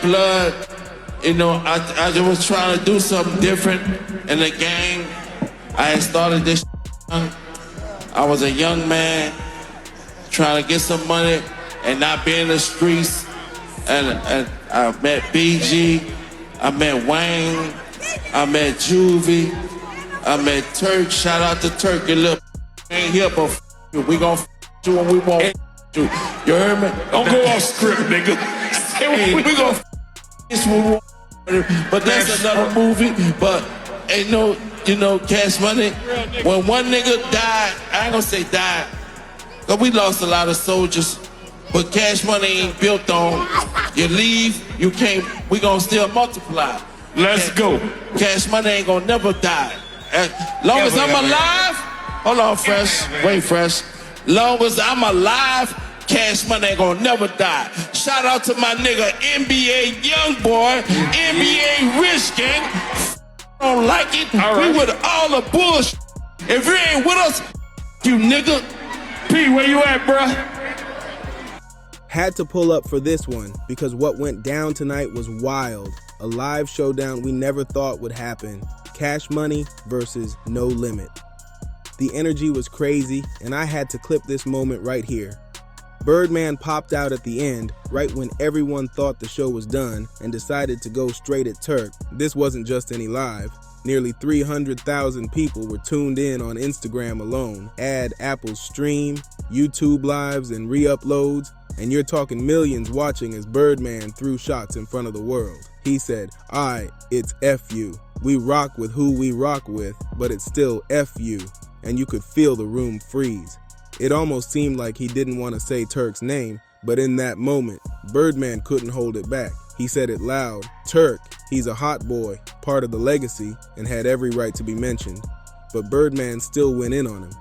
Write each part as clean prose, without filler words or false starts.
blood. You know, I just was trying to do something different in the game. I had started this young. I was a young man trying to get some money and not be in the streets. And I met BG, I met Wayne, I met Juvie, I met Turk. Shout out to Turk, you little ain't here, but you. We gon' you when we want you. You heard me? Don't go off script, nigga. Hey, we gon' this when we want. But that's another movie. But ain't no, you know, Cash Money. When one nigga died, I ain't gonna say died, cause we lost a lot of soldiers. But Cash Money ain't built on you leave, you can't, we gonna still multiply. Let's go. Cash Money ain't gonna never die. As long as I'm alive, hold on, Fresh, wait, Fresh. Long as I'm alive, Cash Money ain't gonna never die. Shout out to my nigga NBA Youngboy, NBA Rich Gang. Don't like it, right. We with all the bullshit. If you ain't with us, you nigga. P, where you at, bruh? Had to pull up for this one because what went down tonight was wild. A live showdown we never thought would happen. Cash Money versus No Limit. The energy was crazy and I had to clip this moment right here. Birdman popped out at the end, right when everyone thought the show was done and decided to go straight at Turk. This wasn't just any live. Nearly 300,000 people were tuned in on Instagram alone. Add Apple's stream, YouTube lives, and re-uploads, and you're talking millions watching as Birdman threw shots in front of the world. He said, "Alright, it's F you. We rock with who we rock with, but it's still F you." And you could feel the room freeze. It almost seemed like he didn't want to say Turk's name, but in that moment, Birdman couldn't hold it back. He said it loud. Turk, he's a hot boy, part of the legacy, and had every right to be mentioned. But Birdman still went in on him.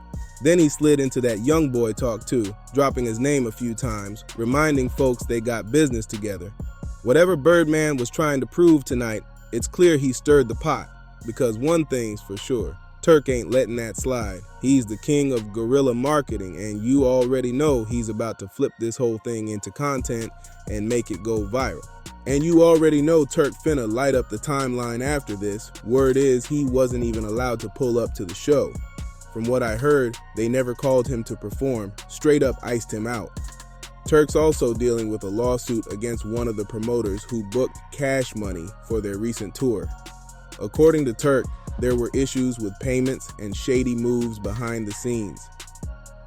Then he slid into that young boy talk too, dropping his name a few times, reminding folks they got business together. Whatever Birdman was trying to prove tonight, it's clear he stirred the pot, because one thing's for sure, Turk ain't letting that slide. He's the king of guerrilla marketing, and you already know he's about to flip this whole thing into content and make it go viral. And you already know Turk finna light up the timeline after this. Word is he wasn't even allowed to pull up to the show. From what I heard, they never called him to perform, straight up iced him out. Turk's also dealing with a lawsuit against one of the promoters who booked Cash Money for their recent tour. According to Turk, there were issues with payments and shady moves behind the scenes.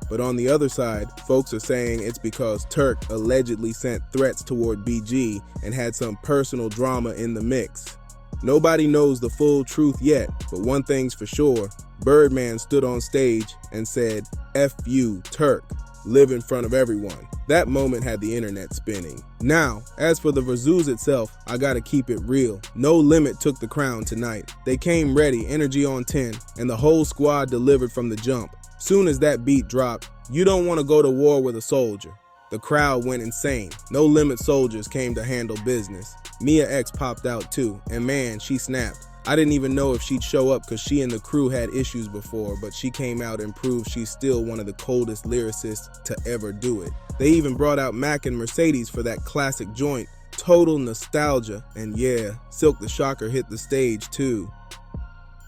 But on the other side, folks are saying it's because Turk allegedly sent threats toward BG and had some personal drama in the mix. Nobody knows the full truth yet, but one thing's for sure, Birdman stood on stage and said, "F you, Turk," live in front of everyone. That moment had the internet spinning. Now, as for the VERZUZ itself, I gotta keep it real. No Limit took the crown tonight. They came ready, energy on 10, and the whole squad delivered from the jump. Soon as that beat dropped, you don't want to go to war with a soldier. The crowd went insane. No Limit soldiers came to handle business. Mia X popped out too, and man, she snapped. I didn't even know if she'd show up because she and the crew had issues before, but she came out and proved she's still one of the coldest lyricists to ever do it. They even brought out Mac and Mercedes for that classic joint. Total nostalgia, and yeah, Silk the Shocker hit the stage too.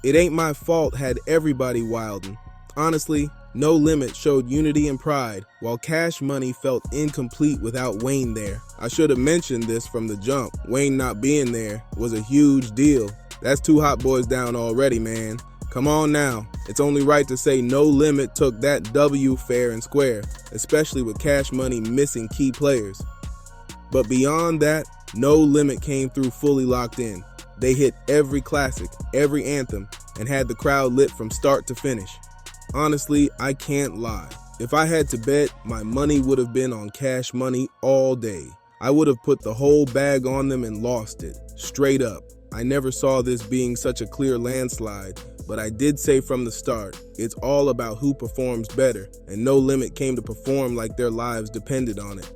It Ain't My Fault had everybody wildin'. Honestly, No Limit showed unity and pride, while Cash Money felt incomplete without Wayne there. I should have mentioned this from the jump. Wayne not being there was a huge deal. That's 2 hot boys down already, man. Come on now. It's only right to say No Limit took that W fair and square, especially with Cash Money missing key players. But beyond that, No Limit came through fully locked in. They hit every classic, every anthem, and had the crowd lit from start to finish. Honestly, I can't lie. If I had to bet, my money would have been on Cash Money all day. I would have put the whole bag on them and lost it, straight up. I never saw this being such a clear landslide, but I did say from the start, it's all about who performs better, and No Limit came to perform like their lives depended on it.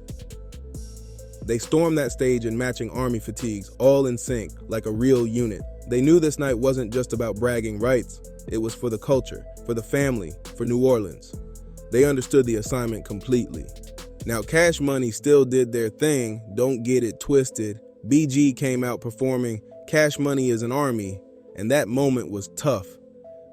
They stormed that stage in matching army fatigues, all in sync, like a real unit. They knew this night wasn't just about bragging rights, it was for the culture, for the family, for New Orleans. They understood the assignment completely. Now Cash Money still did their thing, don't get it twisted, BG came out performing Cash Money is an Army, and that moment was tough.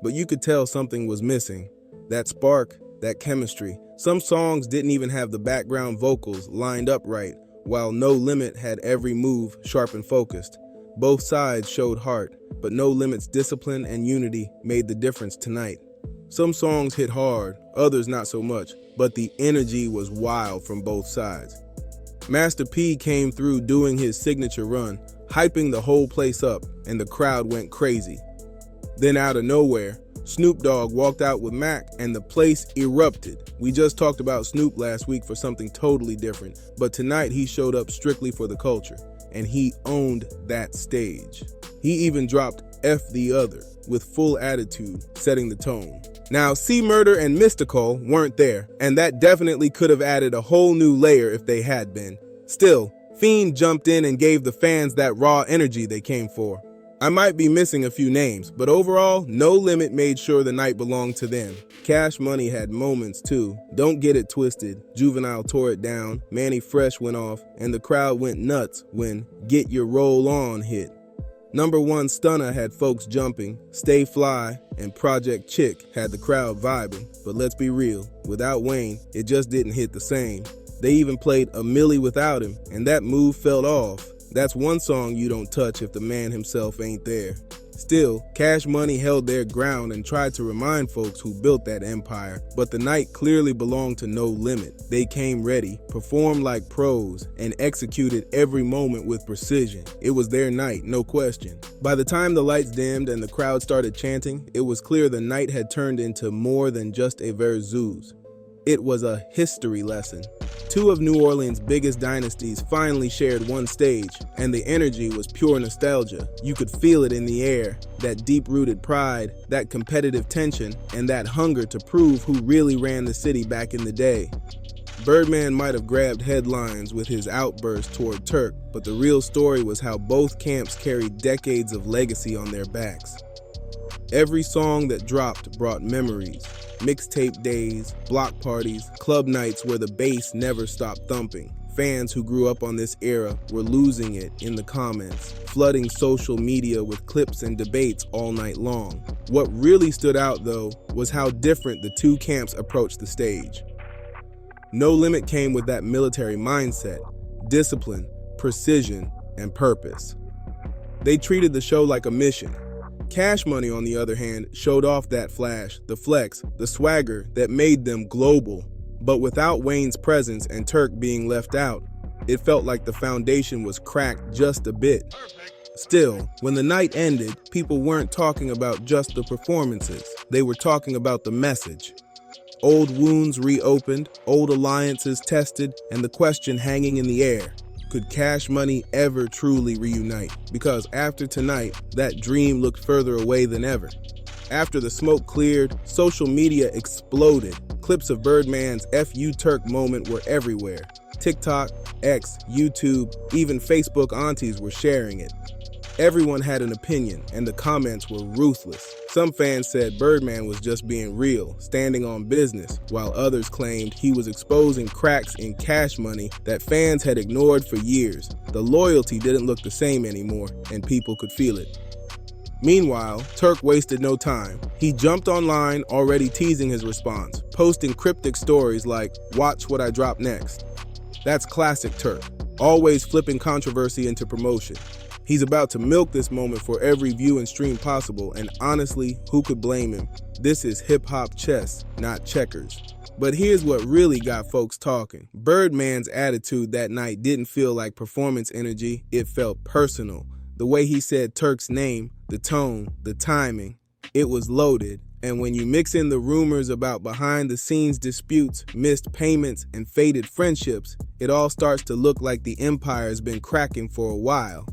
But you could tell something was missing. That spark, that chemistry. Some songs didn't even have the background vocals lined up right, while No Limit had every move sharp and focused. Both sides showed heart, but No Limit's discipline and unity made the difference tonight. Some songs hit hard, others not so much, but the energy was wild from both sides. Master P came through doing his signature run, hyping the whole place up, and the crowd went crazy. Then out of nowhere, Snoop Dogg walked out with Mac and the place erupted. We just talked about Snoop last week for something totally different, but tonight he showed up strictly for the culture, and he owned that stage. He even dropped F the Other with full attitude, setting the tone. Now, C Murder and Mystical weren't there, and that definitely could have added a whole new layer if they had been. Still, Fiend jumped in and gave the fans that raw energy they came for. I might be missing a few names, but overall, No Limit made sure the night belonged to them. Cash Money had moments too. Don't get it twisted. Juvenile tore it down, Manny Fresh went off, and the crowd went nuts when Get Your Roll On hit. Number One Stunner had folks jumping, Stay Fly, and Project Chick had the crowd vibing. But let's be real, without Wayne, it just didn't hit the same. They even played A Milli without him, and that move felt off. That's one song you don't touch if the man himself ain't there. Still, Cash Money held their ground and tried to remind folks who built that empire, but the night clearly belonged to No Limit. They came ready, performed like pros, and executed every moment with precision. It was their night, no question. By the time the lights dimmed and the crowd started chanting, it was clear the night had turned into more than just a VERZUZ. It was a history lesson. Two of New Orleans' biggest dynasties finally shared one stage, and the energy was pure nostalgia. You could feel it in the air, that deep-rooted pride, that competitive tension, and that hunger to prove who really ran the city back in the day. Birdman might have grabbed headlines with his outburst toward Turk, but the real story was how both camps carried decades of legacy on their backs. Every song that dropped brought memories. Mixtape days, block parties, club nights where the bass never stopped thumping. Fans who grew up on this era were losing it in the comments, flooding social media with clips and debates all night long. What really stood out, though, was how different the two camps approached the stage. No Limit came with that military mindset, discipline, precision, and purpose. They treated the show like a mission. Cash Money, on the other hand, showed off that flash, the flex, the swagger that made them global. But without Wayne's presence and Turk being left out, it felt like the foundation was cracked just a bit. Still, when the night ended, people weren't talking about just the performances. They were talking about the message. Old wounds reopened, old alliances tested, and the question hanging in the air: could Cash Money ever truly reunite? Because after tonight, that dream looked further away than ever. After the smoke cleared, social media exploded. Clips of Birdman's FU Turk moment were everywhere. TikTok, X, YouTube, even Facebook aunties were sharing it. Everyone had an opinion, and the comments were ruthless. Some fans said Birdman was just being real, standing on business, while others claimed he was exposing cracks in Cash Money that fans had ignored for years. The loyalty didn't look the same anymore, and people could feel it. Meanwhile, Turk wasted no time. He jumped online, already teasing his response, posting cryptic stories like, "Watch what I drop next." That's classic Turk, always flipping controversy into promotion. He's about to milk this moment for every view and stream possible, and honestly, who could blame him? This is hip-hop chess, not checkers. But here's what really got folks talking. Birdman's attitude that night didn't feel like performance energy, it felt personal. The way he said Turk's name, the tone, the timing, it was loaded. And when you mix in the rumors about behind-the-scenes disputes, missed payments, and faded friendships, it all starts to look like the empire's been cracking for a while.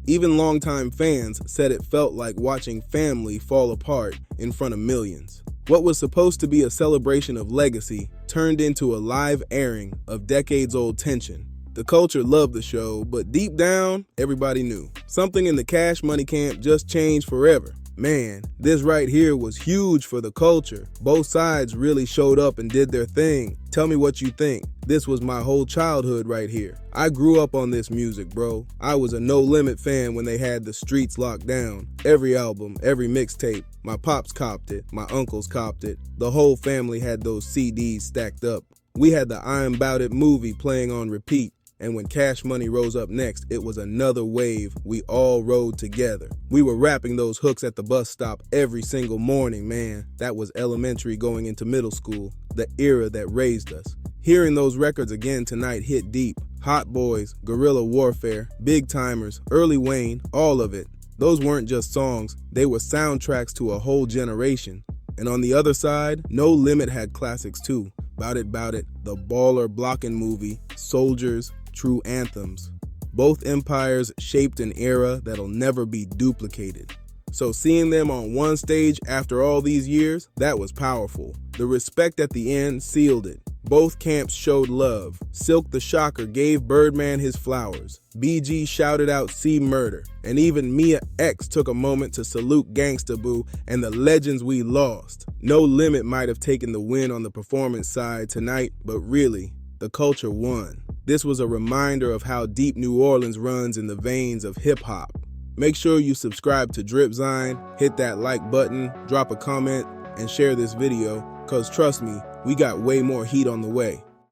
Even longtime fans said it felt like watching family fall apart in front of millions. What was supposed to be a celebration of legacy turned into a live airing of decades-old tension. The culture loved the show, but deep down, everybody knew. Something in the Cash Money camp just changed forever. Man, this right here was huge for the culture. Both sides really showed up and did their thing. Tell me what you think. This was my whole childhood right here. I grew up on this music, bro. I was a No Limit fan when they had the streets locked down. Every album, every mixtape. My pops copped it, my uncles copped it. The whole family had those CDs stacked up. We had the I Am Bout It movie playing on repeat. And when Cash Money rose up next, it was another wave. We all rode together. We were rapping those hooks at the bus stop every single morning, man. That was elementary going into middle school, the era that raised us. Hearing those records again tonight hit deep. Hot Boys, Guerrilla Warfare, Big Timers, Early Wayne, all of it. Those weren't just songs, they were soundtracks to a whole generation. And on the other side, No Limit had classics too. Bout It, The Baller Blockin' Movie, Soldiers, true anthems. Both empires shaped an era that'll never be duplicated. So seeing them on one stage after all these years, that was powerful. The respect at the end sealed it. Both camps showed love. Silk the Shocker gave Birdman his flowers. BG shouted out "See Murder." And even Mia X took a moment to salute Gangsta Boo and the legends we lost. No Limit might have taken the win on the performance side tonight, but really, the culture won. This was a reminder of how deep New Orleans runs in the veins of hip-hop. Make sure you subscribe to Dripzine, hit that like button, drop a comment, and share this video, cause trust me, we got way more heat on the way.